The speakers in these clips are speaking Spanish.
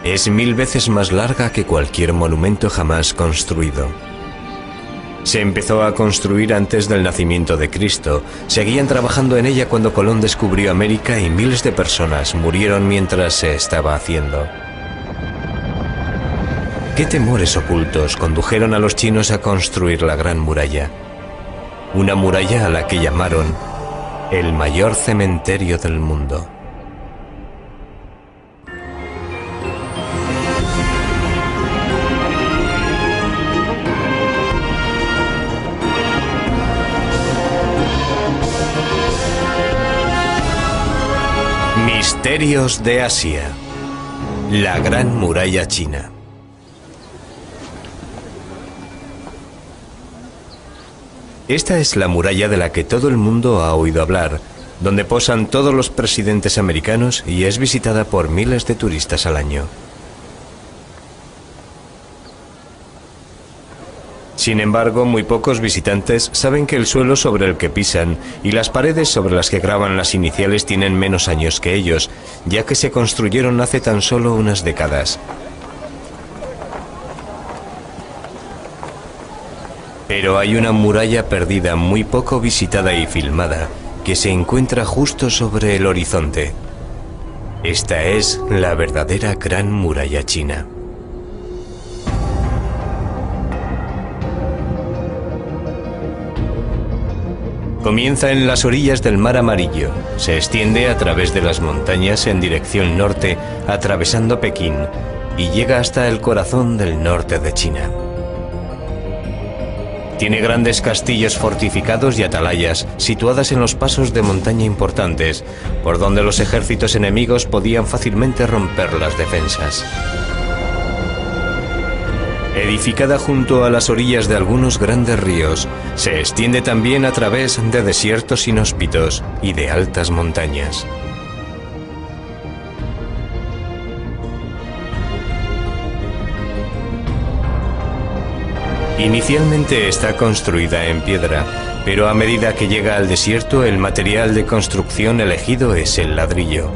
Es 1000 veces más larga que cualquier monumento jamás construido. Se empezó a construir antes del nacimiento de Cristo. Seguían trabajando en ella cuando Colón descubrió América y miles de personas murieron mientras se estaba haciendo. ¿Qué temores ocultos condujeron a los chinos a construir la Gran Muralla? Una muralla a la que llamaron el mayor cementerio del mundo. Misterios de Asia. La Gran Muralla China. Esta es la muralla de la que todo el mundo ha oído hablar, donde posan todos los presidentes americanos y es visitada por miles de turistas al año. Sin embargo, muy pocos visitantes saben que el suelo sobre el que pisan y las paredes sobre las que graban las iniciales tienen menos años que ellos, ya que se construyeron hace tan solo unas décadas. Pero hay una muralla perdida muy poco visitada y filmada que se encuentra justo sobre el horizonte. Esta es la verdadera Gran Muralla China. Comienza en las orillas del Mar Amarillo, se extiende a través de las montañas en dirección norte, atravesando Pekín, y llega hasta el corazón del norte de China. Tiene grandes castillos fortificados y atalayas situadas en los pasos de montaña importantes, por donde los ejércitos enemigos podían fácilmente romper las defensas. Edificada junto a las orillas de algunos grandes ríos, se extiende también a través de desiertos inhóspitos y de altas montañas. Inicialmente está construida en piedra, pero a medida que llega al desierto el material de construcción elegido es el ladrillo.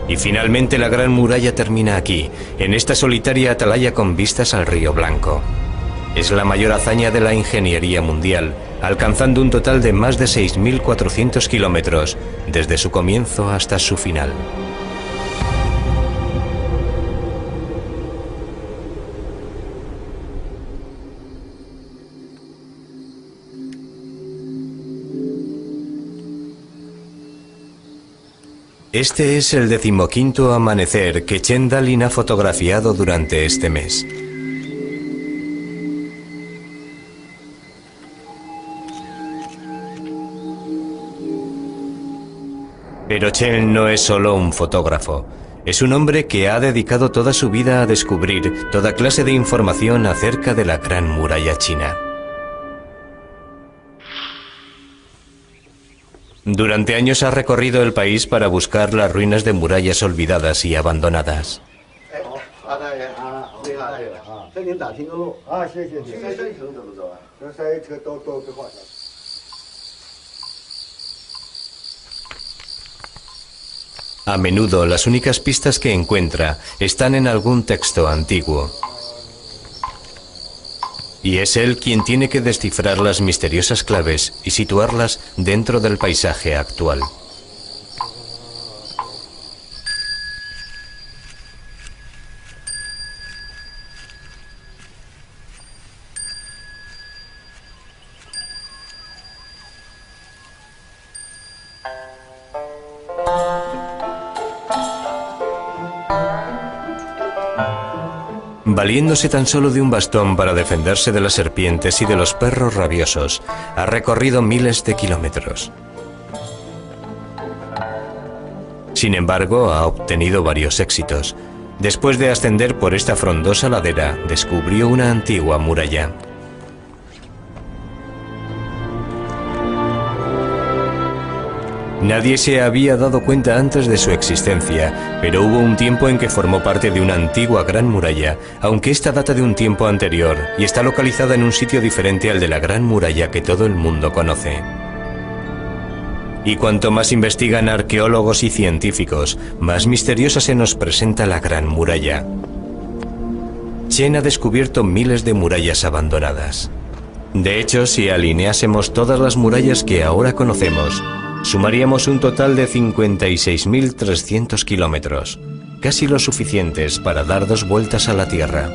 Y finalmente la Gran Muralla termina aquí, en esta solitaria atalaya con vistas al Río Blanco. Es la mayor hazaña de la ingeniería mundial, alcanzando un total de más de 6.400 kilómetros, desde su comienzo hasta su final. Este es el 15º amanecer que Chen Dalin ha fotografiado durante este mes. Pero Chen no es solo un fotógrafo. Es un hombre que ha dedicado toda su vida a descubrir toda clase de información acerca de la Gran Muralla China. Durante años ha recorrido el país para buscar las ruinas de murallas olvidadas y abandonadas. A menudo las únicas pistas que encuentra están en algún texto antiguo. Y es él quien tiene que descifrar las misteriosas claves y situarlas dentro del paisaje actual. Valiéndose tan solo de un bastón para defenderse de las serpientes y de los perros rabiosos, ha recorrido miles de kilómetros. Sin embargo, ha obtenido varios éxitos. Después de ascender por esta frondosa ladera, descubrió una antigua muralla. Nadie se había dado cuenta antes de su existencia, pero hubo un tiempo en que formó parte de una antigua gran muralla, aunque esta data de un tiempo anterior y está localizada en un sitio diferente al de la gran muralla que todo el mundo conoce. Y cuanto más investigan arqueólogos y científicos, más misteriosa se nos presenta la Gran Muralla. Chen ha descubierto miles de murallas abandonadas. De hecho, si alineásemos todas las murallas que ahora conocemos, sumaríamos un total de 56.300 kilómetros, casi lo suficientes para dar 2 vueltas a la Tierra.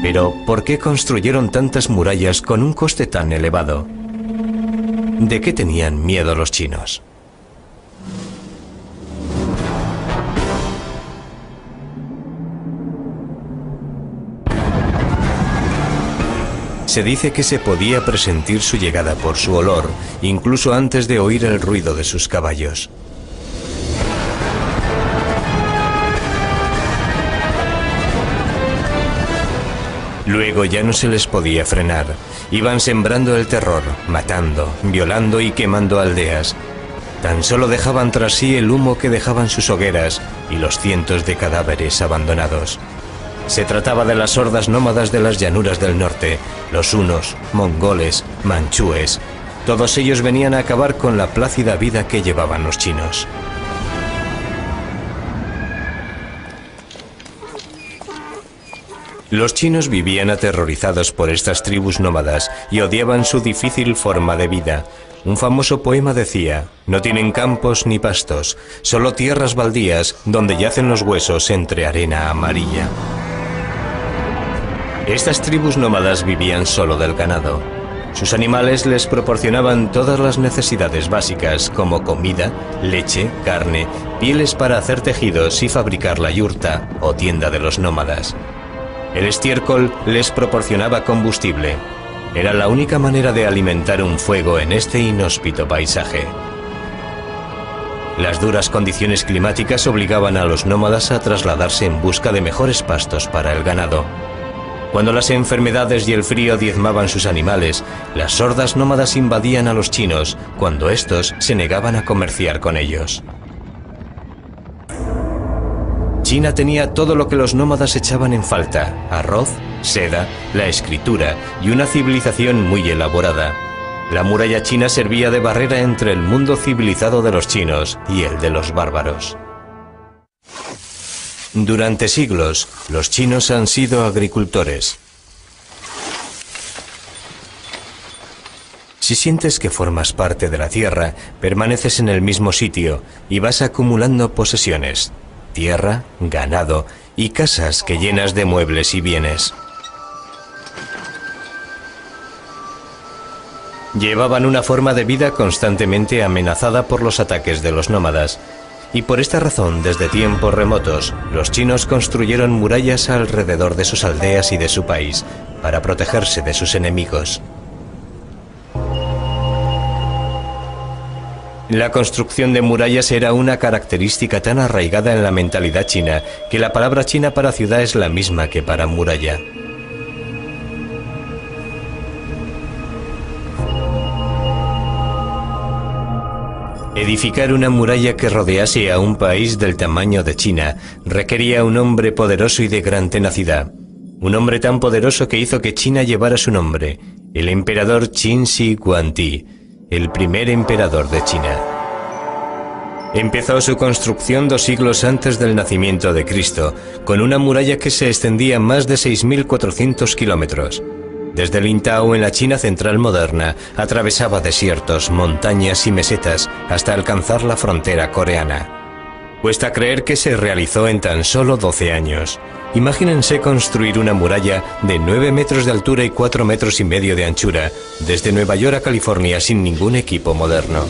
Pero, ¿por qué construyeron tantas murallas con un coste tan elevado? ¿De qué tenían miedo los chinos? Se dice que se podía presentir su llegada por su olor, incluso antes de oír el ruido de sus caballos. Luego ya no se les podía frenar. Iban sembrando el terror, matando, violando y quemando aldeas. Tan solo dejaban tras sí el humo que dejaban sus hogueras y los cientos de cadáveres abandonados. Se trataba de las hordas nómadas de las llanuras del norte, los hunos, mongoles, manchúes. Todos ellos venían a acabar con la plácida vida que llevaban los chinos. Los chinos vivían aterrorizados por estas tribus nómadas y odiaban su difícil forma de vida. Un famoso poema decía: no tienen campos ni pastos, solo tierras baldías donde yacen los huesos entre arena amarilla. Estas tribus nómadas vivían solo del ganado. Sus animales les proporcionaban todas las necesidades básicas como comida, leche, carne, pieles para hacer tejidos y fabricar la yurta o tienda de los nómadas. El estiércol les proporcionaba combustible. Era la única manera de alimentar un fuego en este inhóspito paisaje. Las duras condiciones climáticas obligaban a los nómadas a trasladarse en busca de mejores pastos para el ganado. Cuando las enfermedades y el frío diezmaban sus animales, las hordas nómadas invadían a los chinos cuando estos se negaban a comerciar con ellos. China tenía todo lo que los nómadas echaban en falta: arroz, seda, la escritura y una civilización muy elaborada. La muralla china servía de barrera entre el mundo civilizado de los chinos y el de los bárbaros. Durante siglos, los chinos han sido agricultores. Si sientes que formas parte de la tierra, permaneces en el mismo sitio y vas acumulando posesiones, tierra, ganado y casas que llenas de muebles y bienes. Llevaban una forma de vida constantemente amenazada por los ataques de los nómadas. Y por esta razón, desde tiempos remotos, los chinos construyeron murallas alrededor de sus aldeas y de su país, para protegerse de sus enemigos. La construcción de murallas era una característica tan arraigada en la mentalidad china, que la palabra china para ciudad es la misma que para muralla. Edificar una muralla que rodease a un país del tamaño de China requería un hombre poderoso y de gran tenacidad. Un hombre tan poderoso que hizo que China llevara su nombre, el emperador Qin Shi Huangdi, el primer emperador de China. Empezó su construcción 2 siglos antes del nacimiento de Cristo, con una muralla que se extendía más de 6.400 kilómetros. Desde el Lintao, en la China central moderna, atravesaba desiertos, montañas y mesetas hasta alcanzar la frontera coreana. Cuesta creer que se realizó en tan solo 12 años. Imagínense construir una muralla de 9 metros de altura y 4 metros y medio de anchura, desde Nueva York a California sin ningún equipo moderno.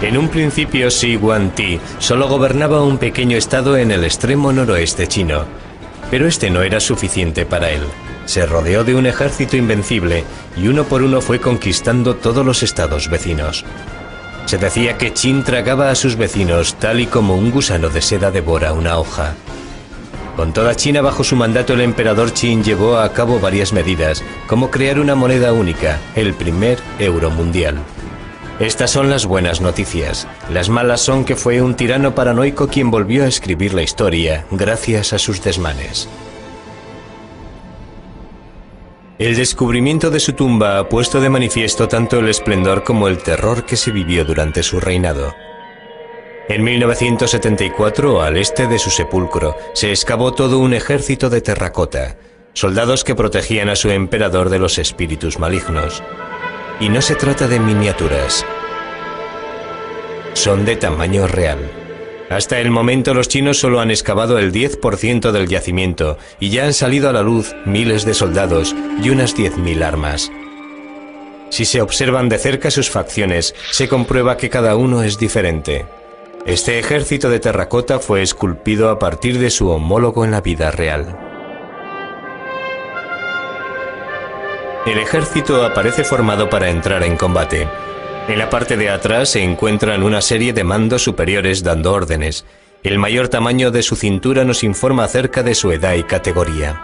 En un principio, Shi Huangdi solo gobernaba un pequeño estado en el extremo noroeste chino, pero este no era suficiente para él. Se rodeó de un ejército invencible y uno por uno fue conquistando todos los estados vecinos. Se decía que Qin tragaba a sus vecinos tal y como un gusano de seda devora una hoja. Con toda China bajo su mandato, el emperador Qin llevó a cabo varias medidas, como crear una moneda única, el primer euro mundial. Estas son las buenas noticias. Las malas son que fue un tirano paranoico quien volvió a escribir la historia gracias a sus desmanes. El descubrimiento de su tumba ha puesto de manifiesto tanto el esplendor como el terror que se vivió durante su reinado. En 1974, al este de su sepulcro, se excavó todo un ejército de terracota, soldados que protegían a su emperador de los espíritus malignos. Y no se trata de miniaturas. Son de tamaño real. Hasta el momento los chinos solo han excavado el 10% del yacimiento y ya han salido a la luz miles de soldados y unas 10.000 armas. Si se observan de cerca sus facciones, se comprueba que cada uno es diferente. Este ejército de terracota fue esculpido a partir de su homólogo en la vida real. El ejército aparece formado para entrar en combate. En la parte de atrás se encuentran una serie de mandos superiores dando órdenes. El mayor tamaño de su cintura nos informa acerca de su edad y categoría.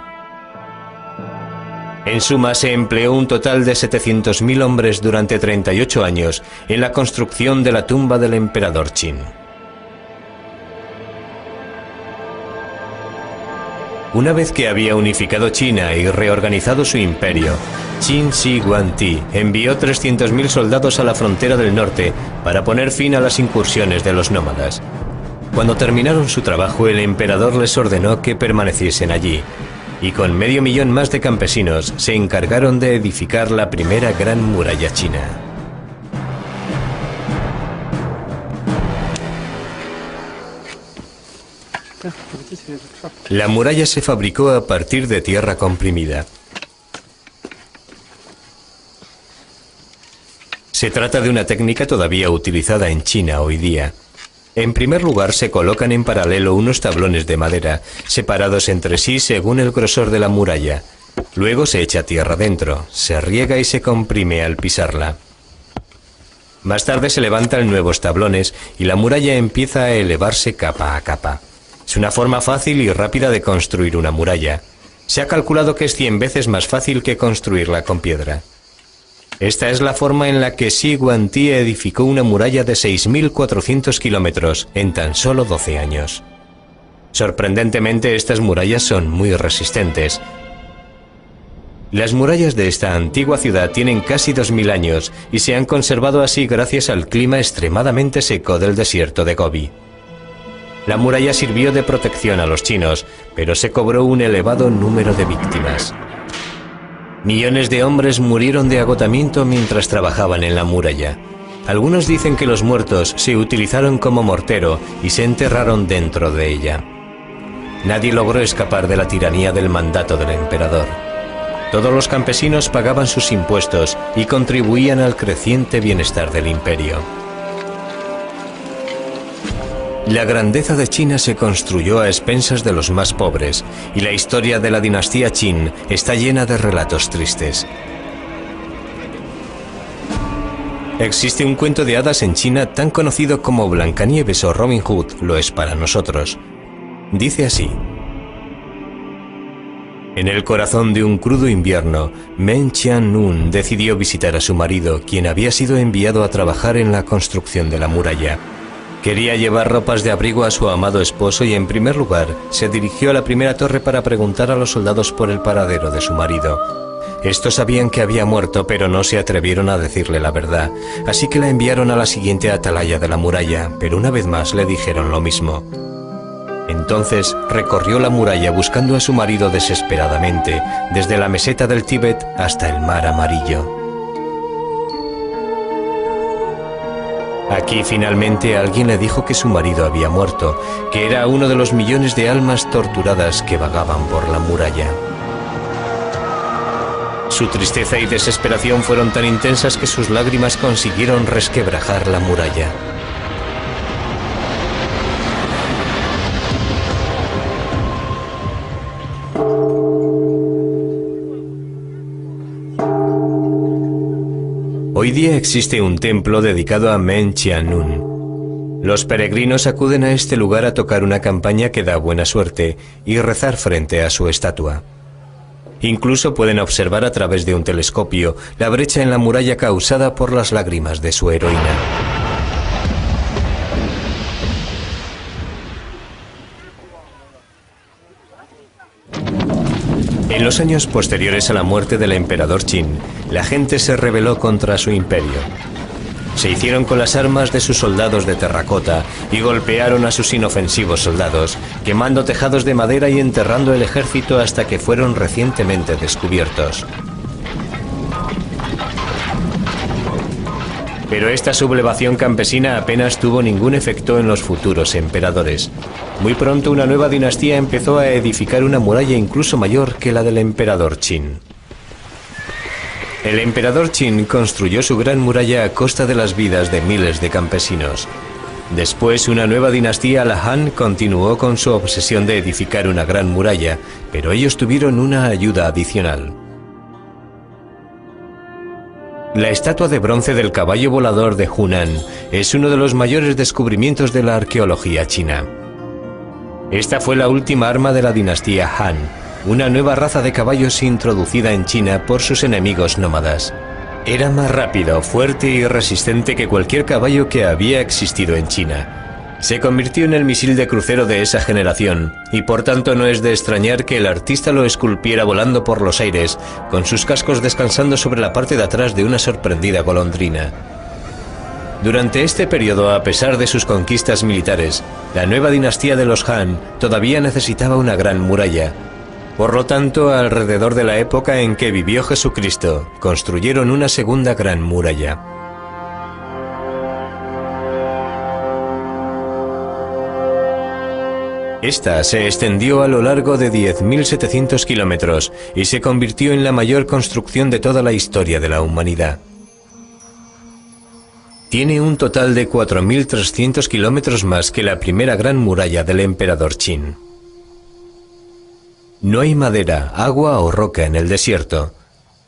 En suma, se empleó un total de 700.000 hombres durante 38 años en la construcción de la tumba del emperador Qin. Una vez que había unificado China y reorganizado su imperio, Qin Shi Huangdi envió 300.000 soldados a la frontera del norte para poner fin a las incursiones de los nómadas. Cuando terminaron su trabajo, el emperador les ordenó que permaneciesen allí, y con 500.000 más de campesinos se encargaron de edificar la primera gran muralla china. La muralla se fabricó a partir de tierra comprimida. Se trata de una técnica todavía utilizada en China hoy día. En primer lugar, se colocan en paralelo unos tablones de madera, separados entre sí según el grosor de la muralla. Luego se echa tierra dentro, se riega y se comprime al pisarla. Más tarde se levantan nuevos tablones y la muralla empieza a elevarse capa a capa. Es una forma fácil y rápida de construir una muralla. Se ha calculado que es 100 veces más fácil que construirla con piedra. Esta es la forma en la que Shi Huangdi edificó una muralla de 6.400 kilómetros en tan solo 12 años. Sorprendentemente, estas murallas son muy resistentes. Las murallas de esta antigua ciudad tienen casi 2.000 años y se han conservado así gracias al clima extremadamente seco del desierto de Gobi. La muralla sirvió de protección a los chinos, pero se cobró un elevado número de víctimas. Millones de hombres murieron de agotamiento mientras trabajaban en la muralla. Algunos dicen que los muertos se utilizaron como mortero y se enterraron dentro de ella. Nadie logró escapar de la tiranía del mandato del emperador. Todos los campesinos pagaban sus impuestos y contribuían al creciente bienestar del imperio. La grandeza de China se construyó a expensas de los más pobres, y la historia de la dinastía Qin está llena de relatos tristes. Existe un cuento de hadas en China tan conocido como Blancanieves o Robin Hood lo es para nosotros. Dice así: en el corazón de un crudo invierno, Meng Qianlun decidió visitar a su marido, quien había sido enviado a trabajar en la construcción de la muralla. Quería llevar ropas de abrigo a su amado esposo y en primer lugar se dirigió a la primera torre para preguntar a los soldados por el paradero de su marido. Estos sabían que había muerto, pero no se atrevieron a decirle la verdad, así que la enviaron a la siguiente atalaya de la muralla, pero una vez más le dijeron lo mismo. Entonces recorrió la muralla buscando a su marido desesperadamente, desde la meseta del Tíbet hasta el mar amarillo. Aquí finalmente alguien le dijo que su marido había muerto, que era uno de los millones de almas torturadas que vagaban por la muralla. Su tristeza y desesperación fueron tan intensas que sus lágrimas consiguieron resquebrajar la muralla. Hoy día existe un templo dedicado a Meng Qianlun. Los peregrinos acuden a este lugar a tocar una campaña que da buena suerte y rezar frente a su estatua. Incluso pueden observar a través de un telescopio la brecha en la muralla causada por las lágrimas de su heroína. En los años posteriores a la muerte del emperador Qin, la gente se rebeló contra su imperio. Se hicieron con las armas de sus soldados de terracota y golpearon a sus inofensivos soldados, quemando tejados de madera y enterrando el ejército hasta que fueron recientemente descubiertos. Pero esta sublevación campesina apenas tuvo ningún efecto en los futuros emperadores. Muy pronto una nueva dinastía empezó a edificar una muralla incluso mayor que la del emperador Qin. El emperador Qin construyó su gran muralla a costa de las vidas de miles de campesinos. Después, una nueva dinastía, la Han, continuó con su obsesión de edificar una gran muralla, pero ellos tuvieron una ayuda adicional. La estatua de bronce del caballo volador de Hunan es uno de los mayores descubrimientos de la arqueología china. Esta fue la última arma de la dinastía Han, una nueva raza de caballos introducida en China por sus enemigos nómadas. Era más rápido, fuerte y resistente que cualquier caballo que había existido en China. Se convirtió en el misil de crucero de esa generación, y por tanto no es de extrañar que el artista lo esculpiera volando por los aires, con sus cascos descansando sobre la parte de atrás de una sorprendida golondrina. Durante este periodo, a pesar de sus conquistas militares, la nueva dinastía de los Han todavía necesitaba una gran muralla. Por lo tanto, alrededor de la época en que vivió Jesucristo, construyeron una segunda gran muralla. Esta se extendió a lo largo de 10.700 kilómetros y se convirtió en la mayor construcción de toda la historia de la humanidad. Tiene un total de 4.300 kilómetros más que la primera gran muralla del emperador Qin. No hay madera, agua o roca en el desierto.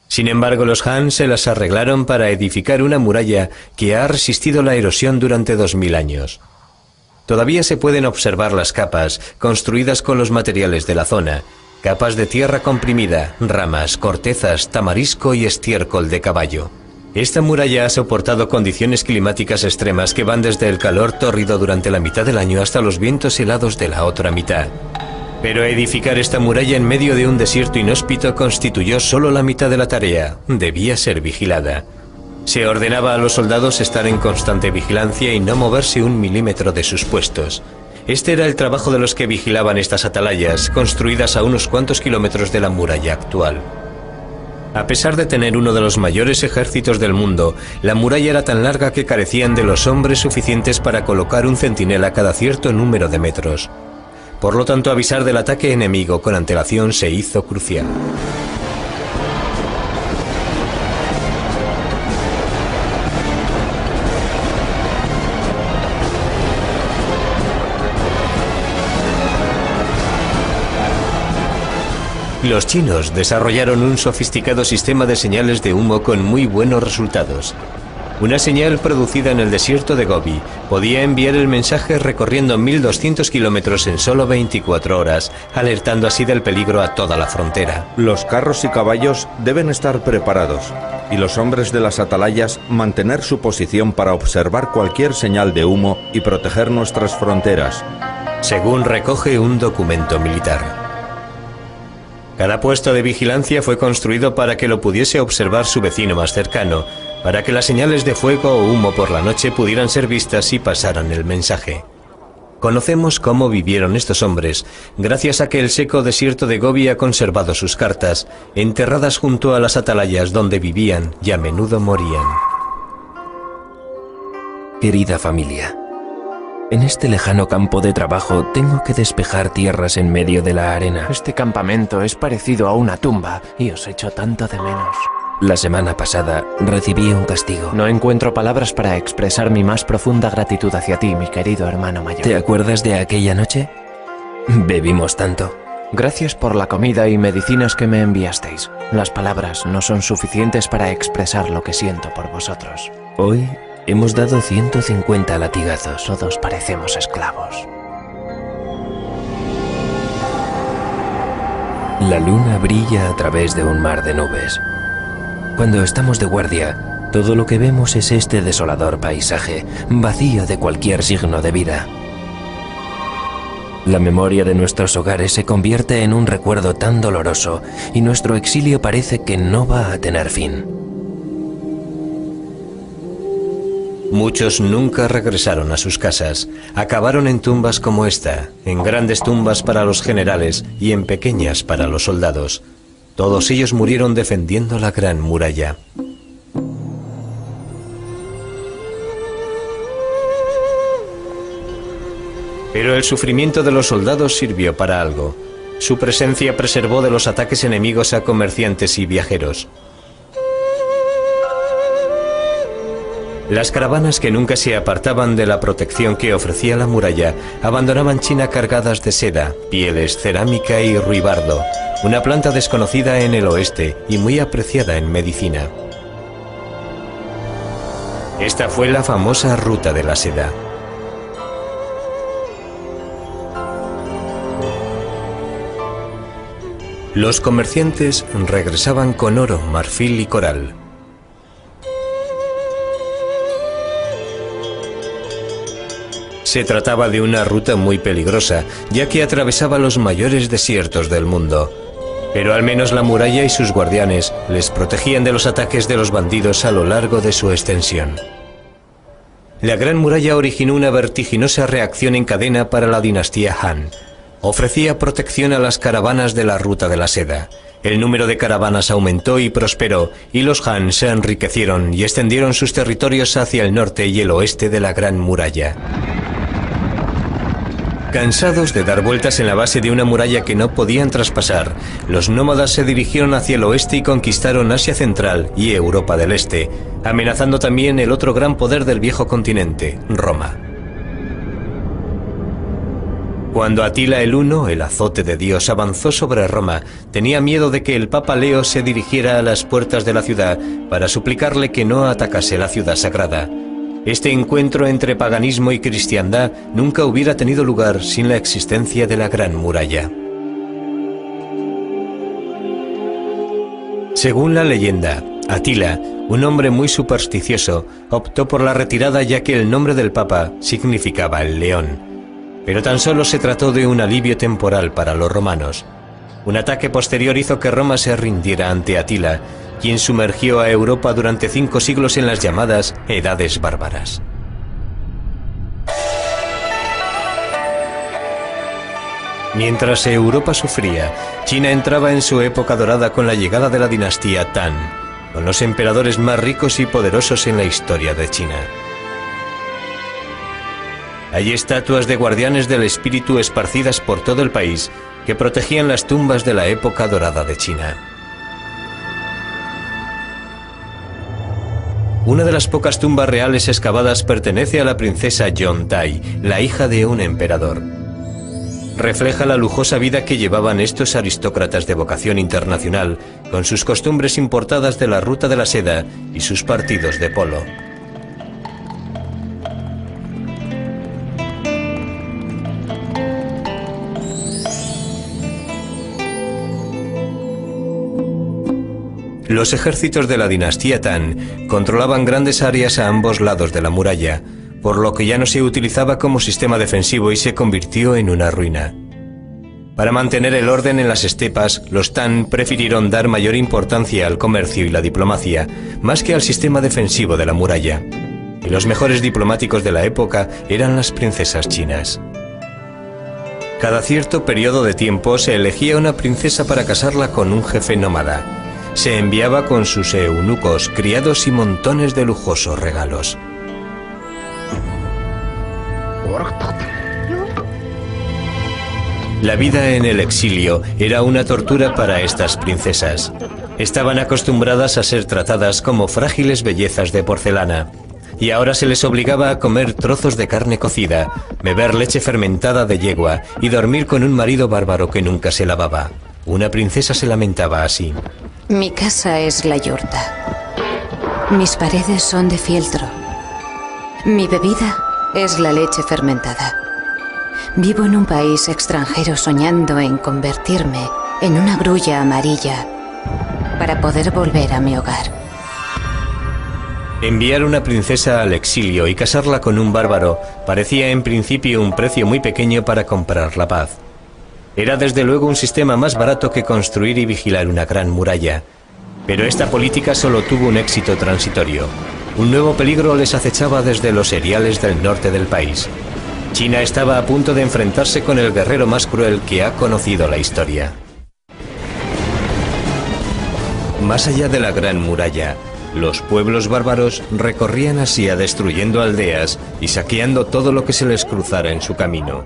Sin embargo, los Han se las arreglaron para edificar una muralla que ha resistido la erosión durante 2000 años. Todavía se pueden observar las capas, construidas con los materiales de la zona, capas de tierra comprimida, ramas, cortezas, tamarisco y estiércol de caballo. Esta muralla ha soportado condiciones climáticas extremas que van desde el calor tórrido durante la mitad del año hasta los vientos helados de la otra mitad. Pero edificar esta muralla en medio de un desierto inhóspito constituyó solo la mitad de la tarea. Debía ser vigilada. Se ordenaba a los soldados estar en constante vigilancia y no moverse un milímetro de sus puestos. Este era el trabajo de los que vigilaban estas atalayas, construidas a unos cuantos kilómetros de la muralla actual. A pesar de tener uno de los mayores ejércitos del mundo, la muralla era tan larga que carecían de los hombres suficientes para colocar un centinela cada cierto número de metros. Por lo tanto, avisar del ataque enemigo con antelación se hizo crucial. Los chinos desarrollaron un sofisticado sistema de señales de humo con muy buenos resultados. Una señal producida en el desierto de Gobi podía enviar el mensaje recorriendo 1.200 kilómetros en solo 24 horas, alertando así del peligro a toda la frontera. Los carros y caballos deben estar preparados, y los hombres de las atalayas mantener su posición para observar cualquier señal de humo y proteger nuestras fronteras, según recoge un documento militar. Cada puesto de vigilancia fue construido para que lo pudiese observar su vecino más cercano, para que las señales de fuego o humo por la noche pudieran ser vistas y pasaran el mensaje. Conocemos cómo vivieron estos hombres, gracias a que el seco desierto de Gobi ha conservado sus cartas, enterradas junto a las atalayas donde vivían y a menudo morían. Querida familia, en este lejano campo de trabajo tengo que despejar tierras en medio de la arena. Este campamento es parecido a una tumba y os echo tanto de menos. La semana pasada recibí un castigo. No encuentro palabras para expresar mi más profunda gratitud hacia ti, mi querido hermano mayor. ¿Te acuerdas de aquella noche? Bebimos tanto. Gracias por la comida y medicinas que me enviasteis. Las palabras no son suficientes para expresar lo que siento por vosotros. Hoy hemos dado 150 latigazos. Todos parecemos esclavos. La luna brilla a través de un mar de nubes. Cuando estamos de guardia, todo lo que vemos es este desolador paisaje, vacío de cualquier signo de vida. La memoria de nuestros hogares se convierte en un recuerdo tan doloroso y nuestro exilio parece que no va a tener fin. Muchos nunca regresaron a sus casas. Acabaron en tumbas como esta, en grandes tumbas para los generales y en pequeñas para los soldados. Todos ellos murieron defendiendo la Gran Muralla. Pero el sufrimiento de los soldados sirvió para algo. Su presencia preservó de los ataques enemigos a comerciantes y viajeros. Las caravanas que nunca se apartaban de la protección que ofrecía la muralla abandonaban China cargadas de seda, pieles, cerámica y ruibardo, una planta desconocida en el oeste y muy apreciada en medicina. Esta fue la famosa Ruta de la Seda. Los comerciantes regresaban con oro, marfil y coral. Se trataba de una ruta muy peligrosa, ya que atravesaba los mayores desiertos del mundo. Pero al menos la muralla y sus guardianes les protegían de los ataques de los bandidos a lo largo de su extensión. La Gran Muralla originó una vertiginosa reacción en cadena para la dinastía Han. Ofrecía protección a las caravanas de la Ruta de la Seda. El número de caravanas aumentó y prosperó, y los Han se enriquecieron y extendieron sus territorios hacia el norte y el oeste de la Gran Muralla. Cansados de dar vueltas en la base de una muralla que no podían traspasar, los nómadas se dirigieron hacia el oeste y conquistaron Asia Central y Europa del Este, amenazando también el otro gran poder del viejo continente, Roma. Cuando Atila el Huno, el azote de Dios, avanzó sobre Roma, tenía miedo de que el Papa Leo se dirigiera a las puertas de la ciudad para suplicarle que no atacase la ciudad sagrada. Este encuentro entre paganismo y cristiandad nunca hubiera tenido lugar sin la existencia de la Gran Muralla. Según la leyenda, Atila, un hombre muy supersticioso, optó por la retirada ya que el nombre del Papa significaba el león. Pero tan solo se trató de un alivio temporal para los romanos. Un ataque posterior hizo que Roma se rindiera ante Atila, quien sumergió a Europa durante 5 siglos en las llamadas Edades Bárbaras. Mientras Europa sufría, China entraba en su época dorada con la llegada de la dinastía Tang, con los emperadores más ricos y poderosos en la historia de China. Hay estatuas de guardianes del espíritu esparcidas por todo el país que protegían las tumbas de la época dorada de China. Una de las pocas tumbas reales excavadas pertenece a la princesa Yontai, la hija de un emperador. Refleja la lujosa vida que llevaban estos aristócratas de vocación internacional, con sus costumbres importadas de la Ruta de la Seda y sus partidos de polo. Los ejércitos de la dinastía Tang controlaban grandes áreas a ambos lados de la muralla, por lo que ya no se utilizaba como sistema defensivo y se convirtió en una ruina. Para mantener el orden en las estepas, los Tang prefirieron dar mayor importancia al comercio y la diplomacia, más que al sistema defensivo de la muralla. Y los mejores diplomáticos de la época eran las princesas chinas. Cada cierto periodo de tiempo se elegía una princesa para casarla con un jefe nómada. Se enviaba con sus eunucos, criados y montones de lujosos regalos. La vida en el exilio era una tortura para estas princesas. Estaban acostumbradas a ser tratadas como frágiles bellezas de porcelana, y ahora se les obligaba a comer trozos de carne cocida, beber leche fermentada de yegua y dormir con un marido bárbaro que nunca se lavaba. Una princesa se lamentaba así. Mi casa es la yurta. Mis paredes son de fieltro. Mi bebida es la leche fermentada. Vivo en un país extranjero soñando en convertirme en una grulla amarilla para poder volver a mi hogar. Enviar una princesa al exilio y casarla con un bárbaro parecía en principio un precio muy pequeño para comprar la paz. Era desde luego un sistema más barato que construir y vigilar una gran muralla. Pero esta política solo tuvo un éxito transitorio. Un nuevo peligro les acechaba desde los eriales del norte del país. China estaba a punto de enfrentarse con el guerrero más cruel que ha conocido la historia. Más allá de la gran muralla, los pueblos bárbaros recorrían Asia destruyendo aldeas y saqueando todo lo que se les cruzara en su camino.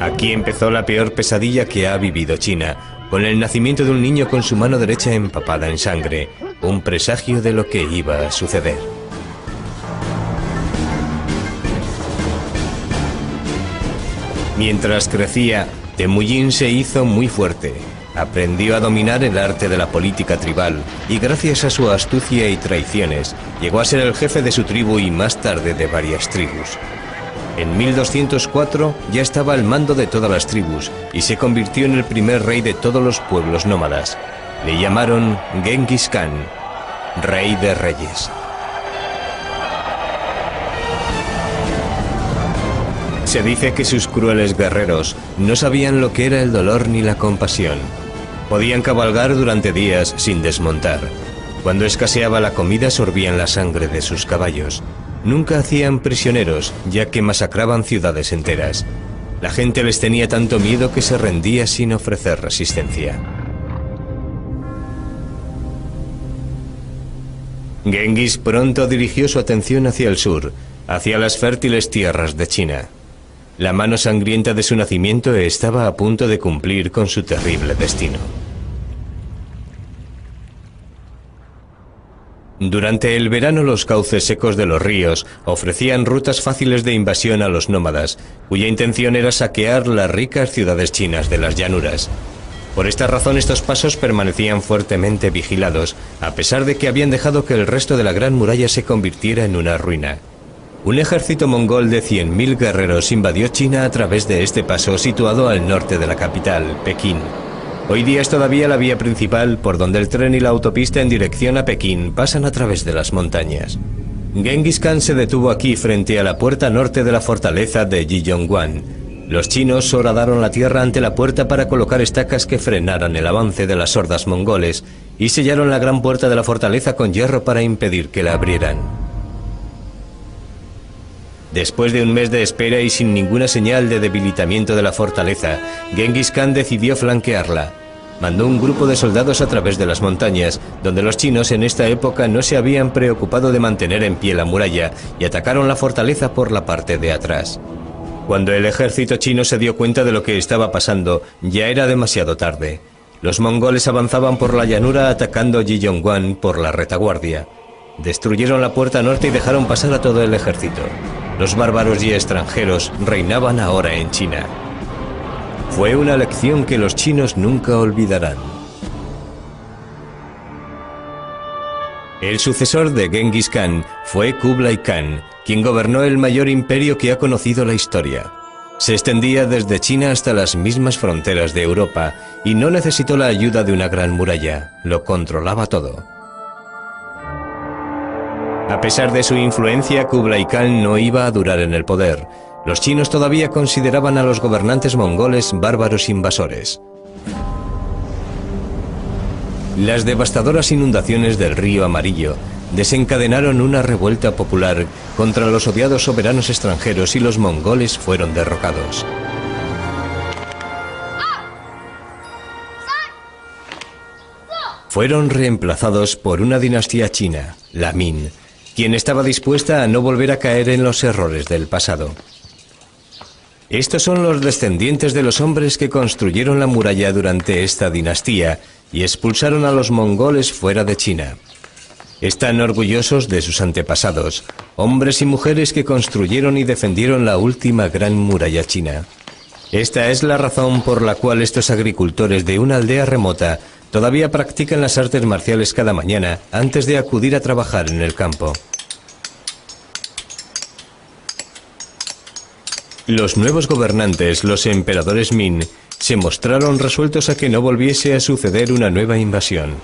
Aquí empezó la peor pesadilla que ha vivido China, con el nacimiento de un niño con su mano derecha empapada en sangre, un presagio de lo que iba a suceder. Mientras crecía, Temujin se hizo muy fuerte. Aprendió a dominar el arte de la política tribal y gracias a su astucia y traiciones llegó a ser el jefe de su tribu y más tarde de varias tribus. En 1204 ya estaba al mando de todas las tribus y se convirtió en el primer rey de todos los pueblos nómadas. Le llamaron Genghis Khan, rey de reyes. Se dice que sus crueles guerreros no sabían lo que era el dolor ni la compasión. Podían cabalgar durante días sin desmontar. Cuando escaseaba la comida sorbían la sangre de sus caballos. Nunca hacían prisioneros, ya que masacraban ciudades enteras. La gente les tenía tanto miedo que se rendía sin ofrecer resistencia. Genghis pronto dirigió su atención hacia el sur, hacia las fértiles tierras de China. La mano sangrienta de su nacimiento estaba a punto de cumplir con su terrible destino. Durante el verano los cauces secos de los ríos ofrecían rutas fáciles de invasión a los nómadas, cuya intención era saquear las ricas ciudades chinas de las llanuras. Por esta razón estos pasos permanecían fuertemente vigilados, a pesar de que habían dejado que el resto de la gran muralla se convirtiera en una ruina. Un ejército mongol de 100.000 guerreros invadió China a través de este paso situado al norte de la capital, Pekín. Hoy día es todavía la vía principal por donde el tren y la autopista en dirección a Pekín pasan a través de las montañas. Genghis Khan se detuvo aquí frente a la puerta norte de la fortaleza de Jiyongguan. Los chinos horadaron la tierra ante la puerta para colocar estacas que frenaran el avance de las hordas mongoles y sellaron la gran puerta de la fortaleza con hierro para impedir que la abrieran. Después de un mes de espera y sin ninguna señal de debilitamiento de la fortaleza, Genghis Khan decidió flanquearla. Mandó un grupo de soldados a través de las montañas, donde los chinos en esta época no se habían preocupado de mantener en pie la muralla, y atacaron la fortaleza por la parte de atrás. Cuando el ejército chino se dio cuenta de lo que estaba pasando, ya era demasiado tarde. Los mongoles avanzaban por la llanura atacando Jiyongguan por la retaguardia. Destruyeron la puerta norte y dejaron pasar a todo el ejército. Los bárbaros y extranjeros reinaban ahora en China. Fue una lección que los chinos nunca olvidarán. El sucesor de Genghis Khan fue Kublai Khan, quien gobernó el mayor imperio que ha conocido la historia. Se extendía desde China hasta las mismas fronteras de Europa y no necesitó la ayuda de una gran muralla, lo controlaba todo. A pesar de su influencia, Kublai Khan no iba a durar en el poder. Los chinos todavía consideraban a los gobernantes mongoles bárbaros invasores. Las devastadoras inundaciones del río Amarillo desencadenaron una revuelta popular contra los odiados soberanos extranjeros y los mongoles fueron derrocados. Fueron reemplazados por una dinastía china, la Min, quien estaba dispuesta a no volver a caer en los errores del pasado. Estos son los descendientes de los hombres que construyeron la muralla durante esta dinastía y expulsaron a los mongoles fuera de China. Están orgullosos de sus antepasados, hombres y mujeres que construyeron y defendieron la última gran muralla china. Esta es la razón por la cual estos agricultores de una aldea remota todavía practican las artes marciales cada mañana antes de acudir a trabajar en el campo. Los nuevos gobernantes, los emperadores Min, se mostraron resueltos a que no volviese a suceder una nueva invasión.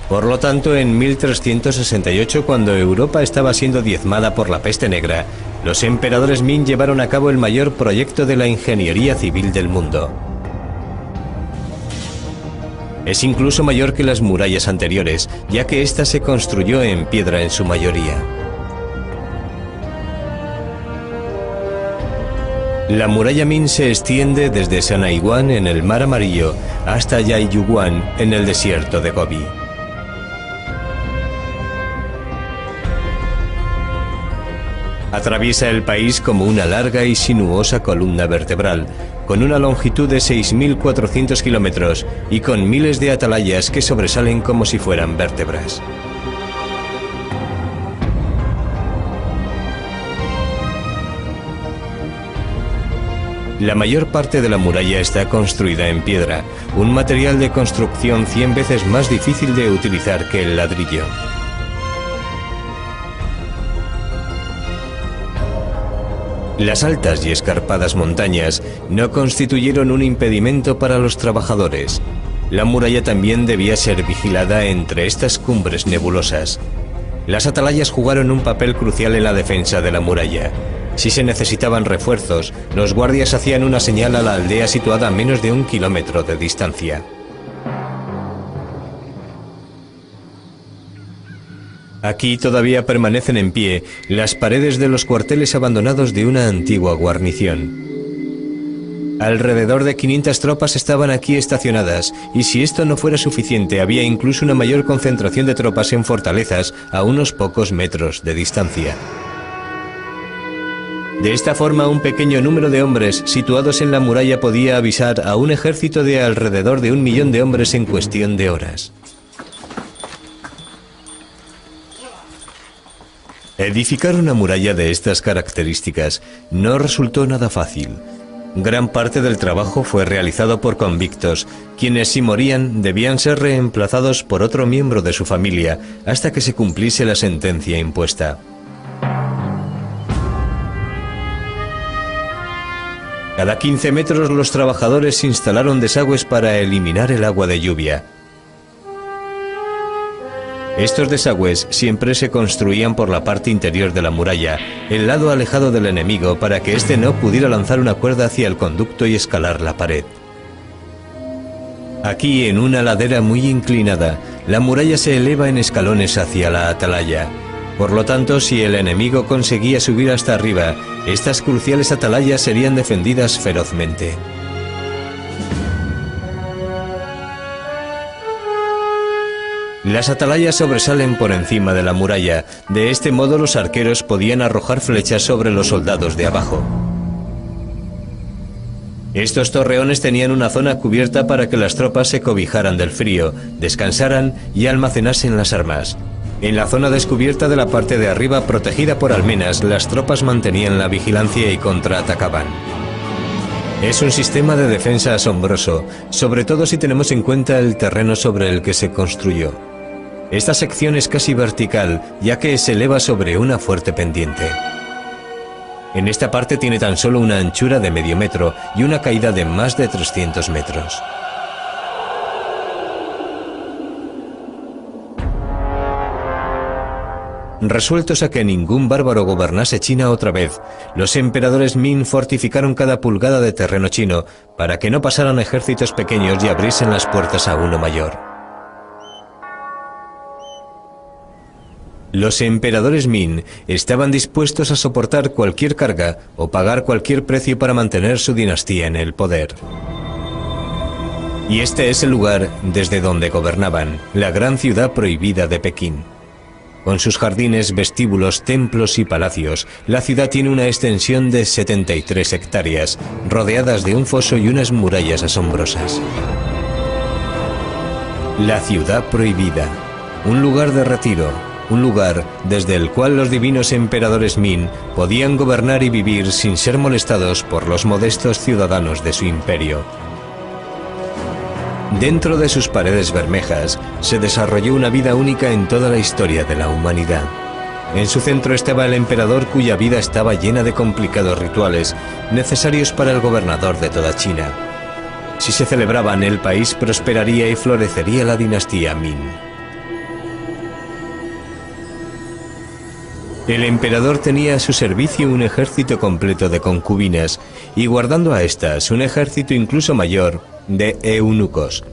Por lo tanto, en 1368, cuando Europa estaba siendo diezmada por la peste negra, los emperadores Ming llevaron a cabo el mayor proyecto de la ingeniería civil del mundo. Es incluso mayor que las murallas anteriores, ya que ésta se construyó en piedra en su mayoría. La muralla Ming se extiende desde Sanaiguan en el Mar Amarillo hasta Yaiyuguan en el desierto de Gobi. Atraviesa el país como una larga y sinuosa columna vertebral, con una longitud de 6.400 kilómetros y con miles de atalayas que sobresalen como si fueran vértebras. La mayor parte de la muralla está construida en piedra, un material de construcción 100 veces más difícil de utilizar que el ladrillo. Las altas y escarpadas montañas no constituyeron un impedimento para los trabajadores. La muralla también debía ser vigilada entre estas cumbres nebulosas. Las atalayas jugaron un papel crucial en la defensa de la muralla. Si se necesitaban refuerzos, los guardias hacían una señal a la aldea situada a menos de 1 kilómetro de distancia. Aquí todavía permanecen en pie las paredes de los cuarteles abandonados de una antigua guarnición. Alrededor de 500 tropas estaban aquí estacionadas, y si esto no fuera suficiente, había incluso una mayor concentración de tropas en fortalezas a unos pocos metros de distancia. De esta forma, un pequeño número de hombres situados en la muralla podía avisar a un ejército de alrededor de 1 millón de hombres en cuestión de horas. Edificar una muralla de estas características no resultó nada fácil. Gran parte del trabajo fue realizado por convictos, quienes si morían debían ser reemplazados por otro miembro de su familia hasta que se cumpliese la sentencia impuesta. Cada 15 metros los trabajadores instalaron desagües para eliminar el agua de lluvia. Estos desagües siempre se construían por la parte interior de la muralla, el lado alejado del enemigo, para que éste no pudiera lanzar una cuerda hacia el conducto y escalar la pared. Aquí, en una ladera muy inclinada, la muralla se eleva en escalones hacia la atalaya. Por lo tanto, si el enemigo conseguía subir hasta arriba, estas cruciales atalayas serían defendidas ferozmente. Las atalayas sobresalen por encima de la muralla. De este modo los arqueros podían arrojar flechas sobre los soldados de abajo. Estos torreones tenían una zona cubierta para que las tropas se cobijaran del frío, descansaran y almacenasen las armas. En la zona descubierta de la parte de arriba, protegida por almenas, las tropas mantenían la vigilancia y contraatacaban. Es un sistema de defensa asombroso, sobre todo si tenemos en cuenta el terreno sobre el que se construyó. Esta sección es casi vertical, ya que se eleva sobre una fuerte pendiente. En esta parte tiene tan solo una anchura de medio metro y una caída de más de 300 metros. Resueltos a que ningún bárbaro gobernase China otra vez, los emperadores Ming fortificaron cada pulgada de terreno chino para que no pasaran ejércitos pequeños y abriesen las puertas a uno mayor. Los emperadores Ming estaban dispuestos a soportar cualquier carga o pagar cualquier precio para mantener su dinastía en el poder. Y este es el lugar desde donde gobernaban, la gran ciudad prohibida de Pekín. Con sus jardines, vestíbulos, templos y palacios, la ciudad tiene una extensión de 73 hectáreas, rodeadas de un foso y unas murallas asombrosas. La ciudad prohibida, un lugar de retiro, un lugar desde el cual los divinos emperadores Ming podían gobernar y vivir sin ser molestados por los modestos ciudadanos de su imperio. Dentro de sus paredes bermejas se desarrolló una vida única en toda la historia de la humanidad. En su centro estaba el emperador, cuya vida estaba llena de complicados rituales necesarios para el gobernador de toda China. Si se celebraban, el país prosperaría y florecería la dinastía Ming. El emperador tenía a su servicio un ejército completo de concubinas y guardando a estas un ejército incluso mayor de eunucos.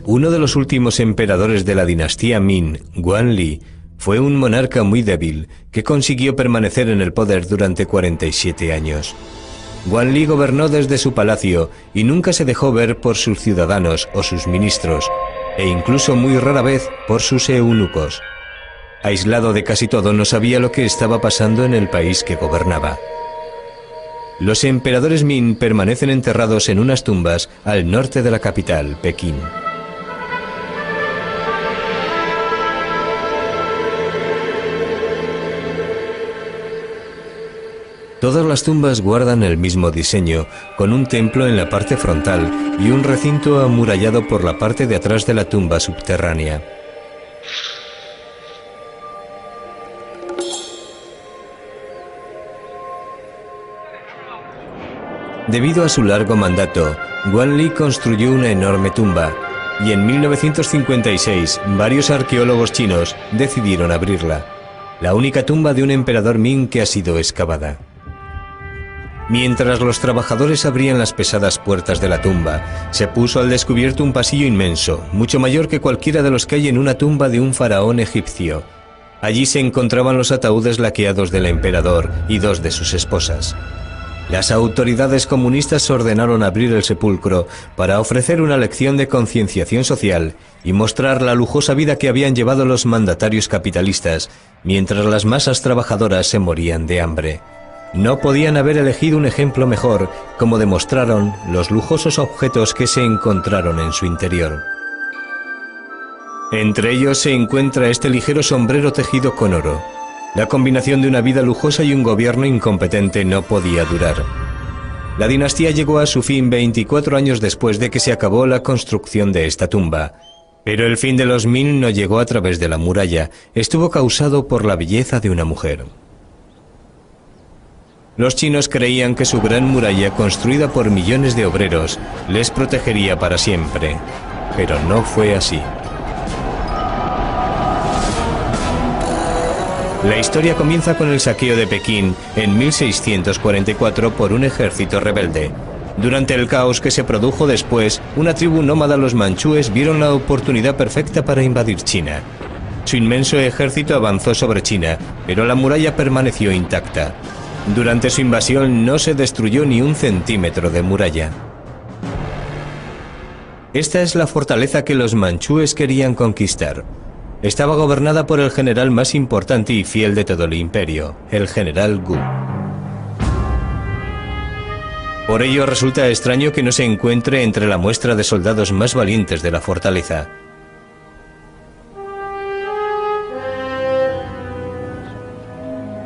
Uno de los últimos emperadores de la dinastía Min, Guanli, fue un monarca muy débil que consiguió permanecer en el poder durante 47 años. Guanli gobernó desde su palacio y nunca se dejó ver por sus ciudadanos o sus ministros, e incluso muy rara vez por sus eunucos. Aislado de casi todo, no sabía lo que estaba pasando en el país que gobernaba. Los emperadores Min permanecen enterrados en unas tumbas al norte de la capital, Pekín. Todas las tumbas guardan el mismo diseño, con un templo en la parte frontal y un recinto amurallado por la parte de atrás de la tumba subterránea. Debido a su largo mandato, Guanli construyó una enorme tumba y en 1956 varios arqueólogos chinos decidieron abrirla, la única tumba de un emperador Ming que ha sido excavada. Mientras los trabajadores abrían las pesadas puertas de la tumba, se puso al descubierto un pasillo inmenso, mucho mayor que cualquiera de los que hay en una tumba de un faraón egipcio. Allí se encontraban los ataúdes laqueados del emperador y dos de sus esposas. Las autoridades comunistas ordenaron abrir el sepulcro para ofrecer una lección de concienciación social y mostrar la lujosa vida que habían llevado los mandatarios capitalistas, mientras las masas trabajadoras se morían de hambre. No podían haber elegido un ejemplo mejor, como demostraron los lujosos objetos que se encontraron en su interior. Entre ellos se encuentra este ligero sombrero tejido con oro. La combinación de una vida lujosa y un gobierno incompetente no podía durar. La dinastía llegó a su fin 24 años después de que se acabó la construcción de esta tumba. Pero el fin de los Min no llegó a través de la muralla, estuvo causado por la belleza de una mujer. Los chinos creían que su gran muralla, construida por millones de obreros, les protegería para siempre. Pero no fue así. La historia comienza con el saqueo de Pekín en 1644 por un ejército rebelde. Durante el caos que se produjo después, una tribu nómada, los manchúes, vieron la oportunidad perfecta para invadir China. Su inmenso ejército avanzó sobre China, pero la muralla permaneció intacta. Durante su invasión no se destruyó ni un centímetro de muralla. Esta es la fortaleza que los manchúes querían conquistar. Estaba gobernada por el general más importante y fiel de todo el imperio, el general Gu. Por ello resulta extraño que no se encuentre entre la muestra de soldados más valientes de la fortaleza.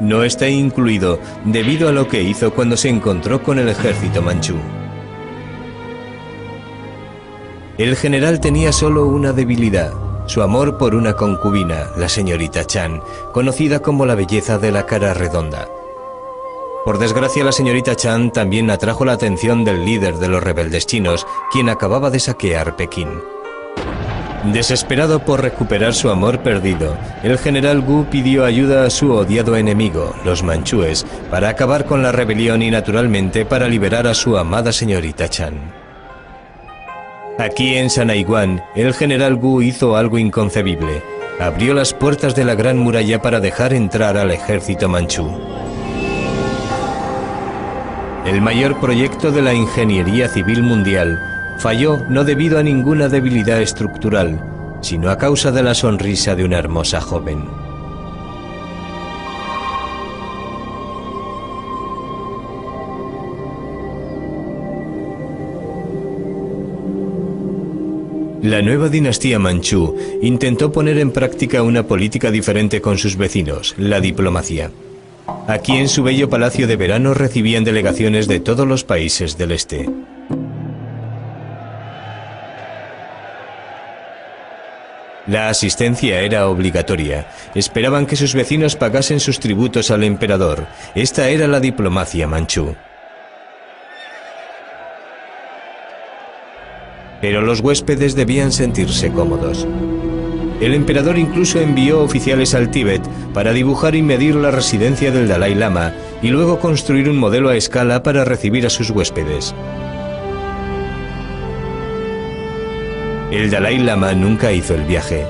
No está incluido debido a lo que hizo cuando se encontró con el ejército manchú. El general tenía solo una debilidad: su amor por una concubina, la señorita Chan, conocida como la belleza de la cara redonda. Por desgracia, la señorita Chan también atrajo la atención del líder de los rebeldes chinos, quien acababa de saquear Pekín. Desesperado por recuperar su amor perdido, el general Gu pidió ayuda a su odiado enemigo, los manchúes, para acabar con la rebelión y naturalmente para liberar a su amada señorita Chan. Aquí en Sanaiguan, el general Gu hizo algo inconcebible. Abrió las puertas de la gran muralla para dejar entrar al ejército manchú. El mayor proyecto de la ingeniería civil mundial falló no debido a ninguna debilidad estructural, sino a causa de la sonrisa de una hermosa joven. La nueva dinastía manchú intentó poner en práctica una política diferente con sus vecinos, la diplomacia. Aquí en su bello palacio de verano recibían delegaciones de todos los países del este. La asistencia era obligatoria. Esperaban que sus vecinos pagasen sus tributos al emperador. Esta era la diplomacia manchú. Pero los huéspedes debían sentirse cómodos. El emperador incluso envió oficiales al Tíbet para dibujar y medir la residencia del Dalai Lama y luego construir un modelo a escala para recibir a sus huéspedes. El Dalai Lama nunca hizo el viaje.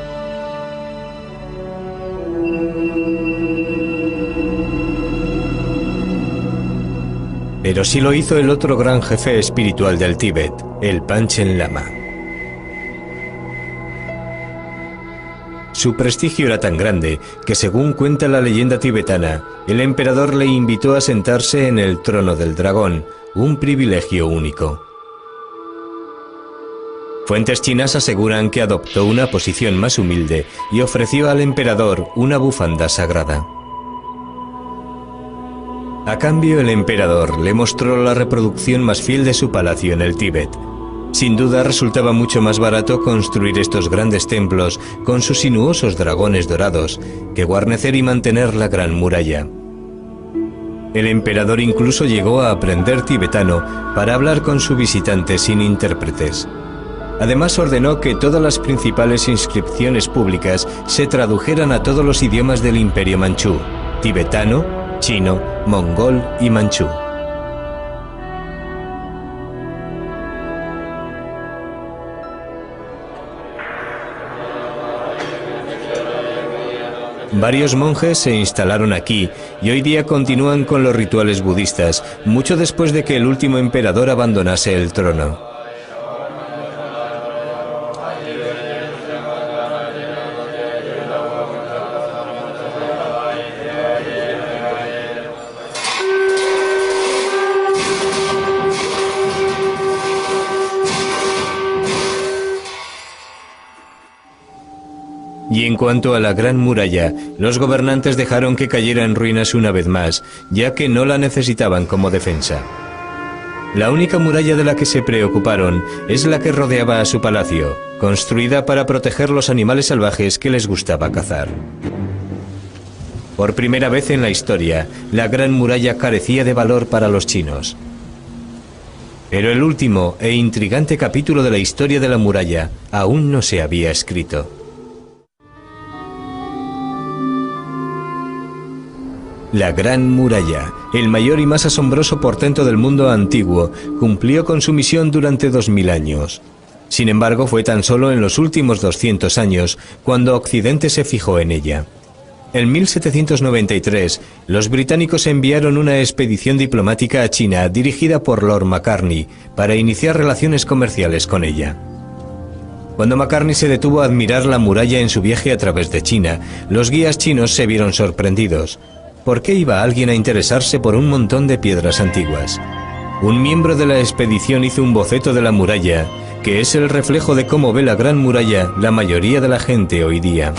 Pero sí lo hizo el otro gran jefe espiritual del Tíbet, el Panchen Lama. Su prestigio era tan grande que, según cuenta la leyenda tibetana, el emperador le invitó a sentarse en el trono del dragón, un privilegio único. Fuentes chinas aseguran que adoptó una posición más humilde y ofreció al emperador una bufanda sagrada. A cambio, el emperador le mostró la reproducción más fiel de su palacio en el Tíbet. Sin duda resultaba mucho más barato construir estos grandes templos con sus sinuosos dragones dorados que guarnecer y mantener la gran muralla. El emperador incluso llegó a aprender tibetano para hablar con su visitante sin intérpretes. Además ordenó que todas las principales inscripciones públicas se tradujeran a todos los idiomas del Imperio Manchú: tibetano, chino, mongol y manchú. Varios monjes se instalaron aquí y hoy día continúan con los rituales budistas, mucho después de que el último emperador abandonase el trono. Y en cuanto a la Gran Muralla, los gobernantes dejaron que cayera en ruinas una vez más, ya que no la necesitaban como defensa. La única muralla de la que se preocuparon es la que rodeaba a su palacio, construida para proteger los animales salvajes que les gustaba cazar. Por primera vez en la historia, la Gran Muralla carecía de valor para los chinos. Pero el último e intrigante capítulo de la historia de la muralla aún no se había escrito. La Gran Muralla, el mayor y más asombroso portento del mundo antiguo, cumplió con su misión durante 2000 años. Sin embargo, fue tan solo en los últimos 200 años cuando Occidente se fijó en ella. En 1793, los británicos enviaron una expedición diplomática a China dirigida por Lord Macartney para iniciar relaciones comerciales con ella. Cuando Macartney se detuvo a admirar la muralla en su viaje a través de China, los guías chinos se vieron sorprendidos. ¿Por qué iba alguien a interesarse por un montón de piedras antiguas? Un miembro de la expedición hizo un boceto de la muralla, que es el reflejo de cómo ve la Gran Muralla la mayoría de la gente hoy día.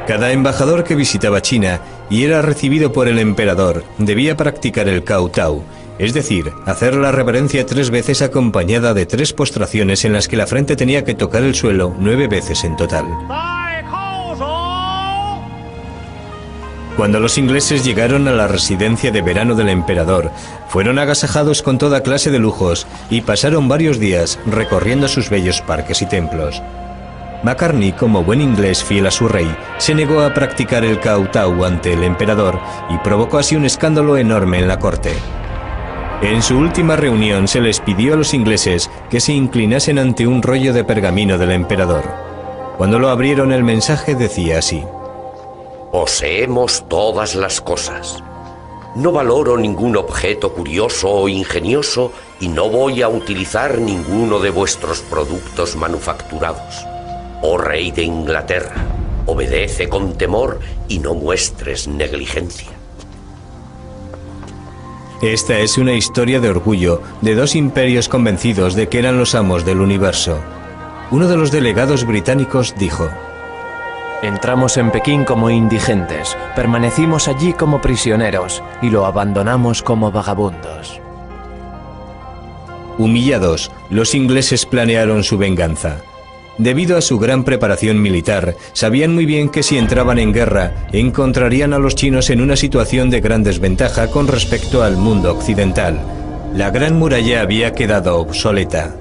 Cada embajador que visitaba China y era recibido por el emperador debía practicar el kowtow, es decir, hacer la reverencia 3 veces acompañada de 3 postraciones en las que la frente tenía que tocar el suelo 9 veces en total. Cuando los ingleses llegaron a la residencia de verano del emperador, fueron agasajados con toda clase de lujos y pasaron varios días recorriendo sus bellos parques y templos. Macartney, como buen inglés fiel a su rey, se negó a practicar el kowtow ante el emperador y provocó así un escándalo enorme en la corte. En su última reunión se les pidió a los ingleses que se inclinasen ante un rollo de pergamino del emperador. Cuando lo abrieron, el mensaje decía así: Poseemos todas las cosas. No valoro ningún objeto curioso o ingenioso y no voy a utilizar ninguno de vuestros productos manufacturados. Oh rey de Inglaterra, obedece con temor y no muestres negligencia. Esta es una historia de orgullo de 2 imperios convencidos de que eran los amos del universo. Uno de los delegados británicos dijo: Entramos en Pekín como indigentes, permanecimos allí como prisioneros y lo abandonamos como vagabundos. Humillados, los ingleses planearon su venganza. Debido a su gran preparación militar, sabían muy bien que si entraban en guerra, encontrarían a los chinos en una situación de gran desventaja con respecto al mundo occidental. La Gran Muralla había quedado obsoleta.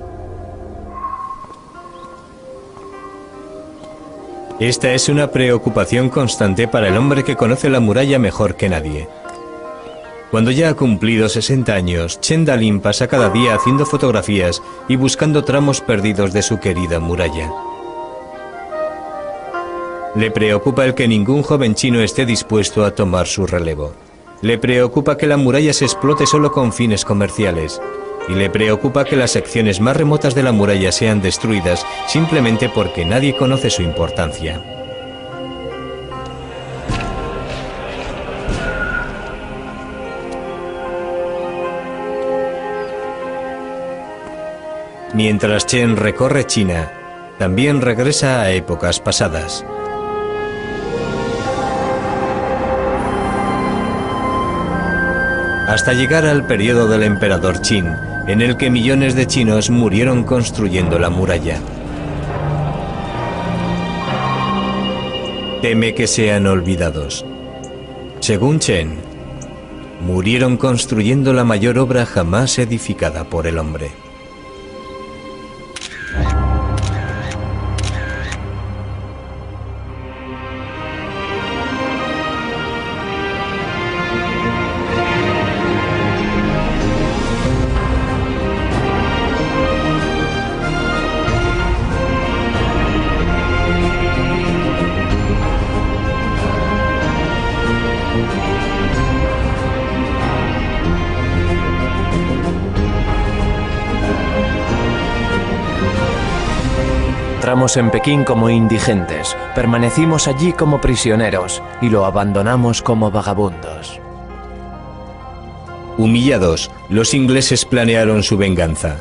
Esta es una preocupación constante para el hombre que conoce la muralla mejor que nadie. Cuando ya ha cumplido 60 años, Chen Dalin pasa cada día haciendo fotografías y buscando tramos perdidos de su querida muralla. Le preocupa el que ningún joven chino esté dispuesto a tomar su relevo. Le preocupa que la muralla se explote solo con fines comerciales. Y le preocupa que las secciones más remotas de la muralla sean destruidas simplemente porque nadie conoce su importancia. Mientras Chen recorre China, también regresa a épocas pasadas. Hasta llegar al periodo del emperador Qin, en el que millones de chinos murieron construyendo la muralla. Teme que sean olvidados. Según Chen, murieron construyendo la mayor obra jamás edificada por el hombre. Entramos en Pekín como indigentes, permanecimos allí como prisioneros y lo abandonamos como vagabundos. Humillados, los ingleses planearon su venganza.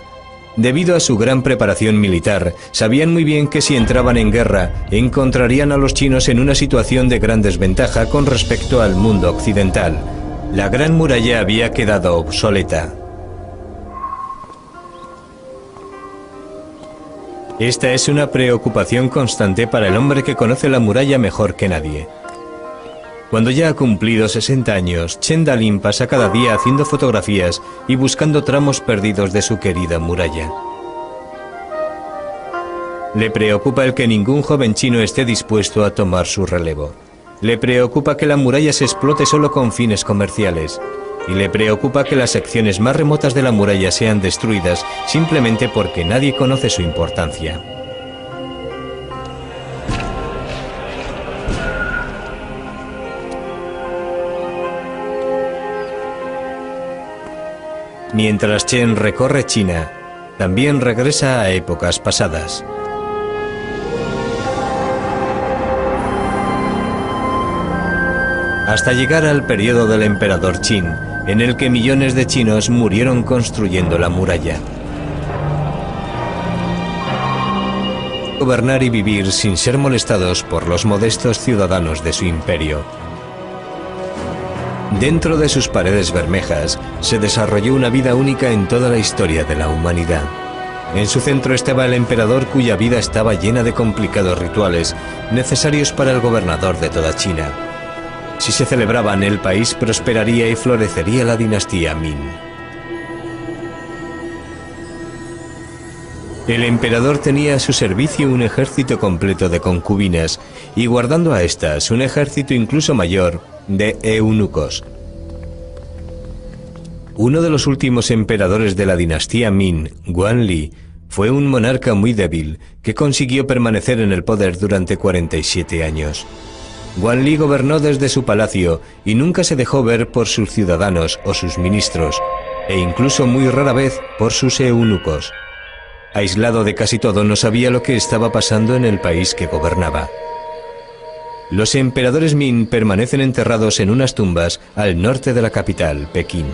Debido a su gran preparación militar, sabían muy bien que si entraban en guerra, encontrarían a los chinos en una situación de gran desventaja con respecto al mundo occidental. La Gran Muralla había quedado obsoleta. Esta es una preocupación constante para el hombre que conoce la muralla mejor que nadie. Cuando ya ha cumplido 60 años, Chen Dalin pasa cada día haciendo fotografías y buscando tramos perdidos de su querida muralla. Le preocupa el que ningún joven chino esté dispuesto a tomar su relevo. Le preocupa que la muralla se explote solo con fines comerciales. Y le preocupa que las secciones más remotas de la muralla sean destruidas simplemente porque nadie conoce su importancia. Mientras Chen recorre China, también regresa a épocas pasadas. Hasta llegar al periodo del emperador Qin, en el que millones de chinos murieron construyendo la muralla. Gobernar y vivir sin ser molestados por los modestos ciudadanos de su imperio. Dentro de sus paredes bermejas se desarrolló una vida única en toda la historia de la humanidad. En su centro estaba el emperador, cuya vida estaba llena de complicados rituales necesarios para el gobernador de toda China. Si se celebraban, el país prosperaría y florecería la dinastía Ming. El emperador tenía a su servicio un ejército completo de concubinas y, guardando a estas, un ejército incluso mayor de eunucos. Uno de los últimos emperadores de la dinastía Ming, Guanli, fue un monarca muy débil que consiguió permanecer en el poder durante 47 años. Guanli gobernó desde su palacio y nunca se dejó ver por sus ciudadanos o sus ministros, e incluso muy rara vez por sus eunucos. Aislado de casi todo, no sabía lo que estaba pasando en el país que gobernaba. Los emperadores Ming permanecen enterrados en unas tumbas al norte de la capital, Pekín.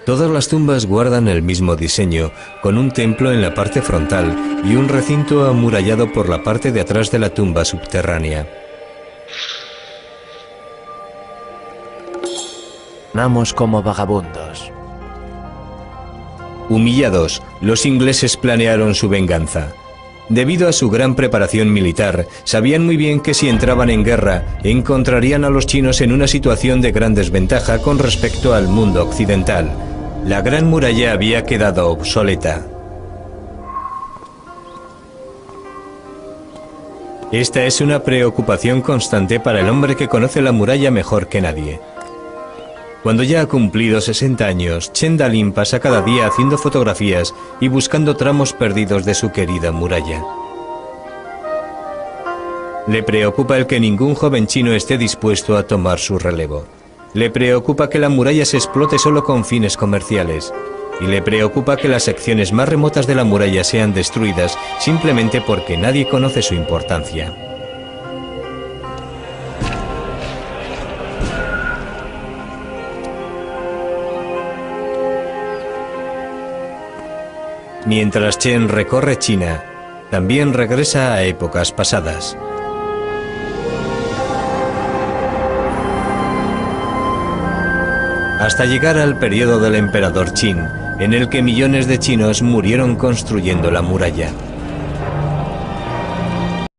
Todas las tumbas guardan el mismo diseño, con un templo en la parte frontal y un recinto amurallado por la parte de atrás de la tumba subterránea. Namos como vagabundos. Humillados, los ingleses planearon su venganza. Debido a su gran preparación militar, sabían muy bien que si entraban en guerra, encontrarían a los chinos en una situación de gran desventaja con respecto al mundo occidental. La Gran Muralla había quedado obsoleta. Esta es una preocupación constante para el hombre que conoce la muralla mejor que nadie. Cuando ya ha cumplido 60 años, Chen Dalin pasa cada día haciendo fotografías y buscando tramos perdidos de su querida muralla. Le preocupa el que ningún joven chino esté dispuesto a tomar su relevo. Le preocupa que la muralla se explote solo con fines comerciales. Y le preocupa que las secciones más remotas de la muralla sean destruidas simplemente porque nadie conoce su importancia. Mientras Chen recorre China, también regresa a épocas pasadas. Hasta llegar al periodo del emperador Qin, en el que millones de chinos murieron construyendo la muralla.